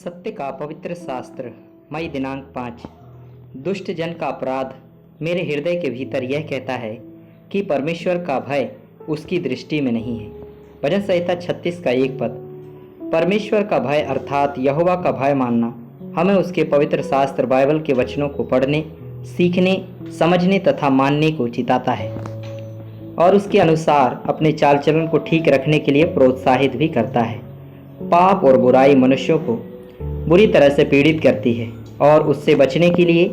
सत्य का पवित्र शास्त्र मई दिनांक 5। दुष्ट जन का अपराध मेरे हृदय के भीतर यह कहता है कि परमेश्वर का भय उसकी दृष्टि में नहीं है। भजन संहिता 36 का 1 पद। परमेश्वर का भय अर्थात यहोवा का भय मानना हमें उसके पवित्र शास्त्र बाइबल के वचनों को पढ़ने, सीखने, समझने तथा मानने को चिताता है और उसके अनुसार अपने चाल चलन को ठीक रखने के लिए प्रोत्साहित भी करता है। पाप और बुराई मनुष्यों को बुरी तरह से पीड़ित करती है और उससे बचने के लिए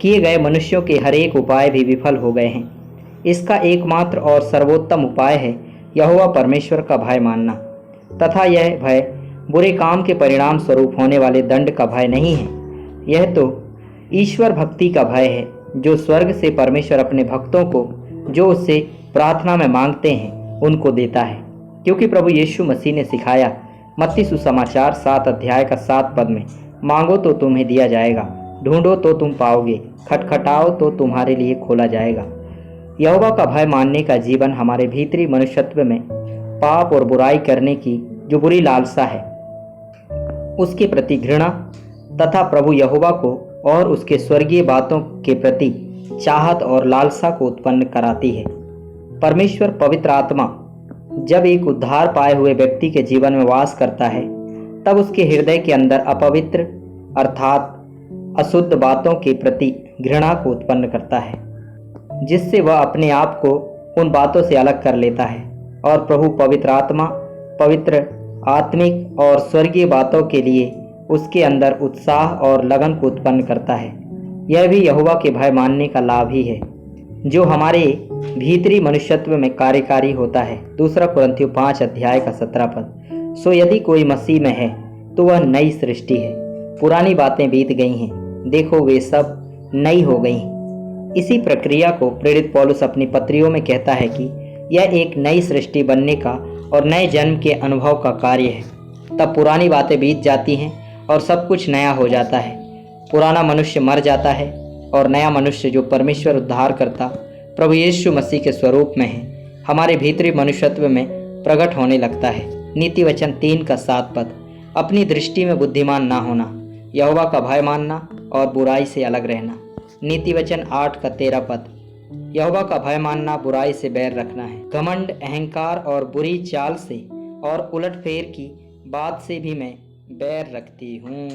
किए गए मनुष्यों के हर एक उपाय भी विफल हो गए हैं। इसका एकमात्र और सर्वोत्तम उपाय है यहोवा परमेश्वर का भय मानना तथा यह भय बुरे काम के परिणाम स्वरूप होने वाले दंड का भय नहीं है। यह तो ईश्वर भक्ति का भय है जो स्वर्ग से परमेश्वर अपने भक्तों को जो उससे प्रार्थना में मांगते हैं उनको देता है, क्योंकि प्रभु यीशु मसीह ने सिखाया मत्ती सुसमाचार 7 अध्याय का 7 पद में, मांगो तो तुम्हें दिया जाएगा, ढूंढो तो तुम पाओगे, खटखटाओ तो तुम्हारे लिए खोला जाएगा। यहोवा का भय मानने का जीवन हमारे भीतरी मनुष्यत्व में पाप और बुराई करने की जो बुरी लालसा है उसके प्रति घृणा तथा प्रभु यहोवा को और उसके स्वर्गीय बातों के प्रति चाहत और लालसा को उत्पन्न कराती है। परमेश्वर पवित्र आत्मा जब एक उद्धार पाए हुए व्यक्ति के जीवन में वास करता है तब उसके हृदय के अंदर अपवित्र अर्थात अशुद्ध बातों के प्रति घृणा को उत्पन्न करता है, जिससे वह अपने आप को उन बातों से अलग कर लेता है और प्रभु पवित्र आत्मा पवित्र आत्मिक और स्वर्गीय बातों के लिए उसके अंदर उत्साह और लगन को उत्पन्न करता है। यह भी यहोवा के भय मानने का लाभ ही है जो हमारे भीतरी मनुष्यत्व में कार्यकारी होता है। 2 कुरिन्थियों 5 अध्याय का 17 पद। सो यदि कोई मसीह में है तो वह नई सृष्टि है, पुरानी बातें बीत गई हैं, देखो वे सब नई हो गई। इसी प्रक्रिया को प्रेरित पौलुस अपनी पत्रियों में कहता है कि यह एक नई सृष्टि बनने का और नए जन्म के अनुभव का कार्य है। तब पुरानी बातें बीत जाती हैं और सब कुछ नया हो जाता है। पुराना मनुष्य मर जाता है और नया मनुष्य जो परमेश्वर उद्धार करता प्रभु यीशु मसीह के स्वरूप में है हमारे भीतरी मनुष्यत्व में प्रकट होने लगता है। नीति वचन 3 का 7 पद। अपनी दृष्टि में बुद्धिमान ना होना, यहोवा का भय मानना और बुराई से अलग रहना। नीति वचन 8 का 13 पद। यहोवा का भय मानना बुराई से बैर रखना है। घमंड, अहंकार और बुरी चाल से और उलटफेर की बात से भी मैं बैर रखती हूँ।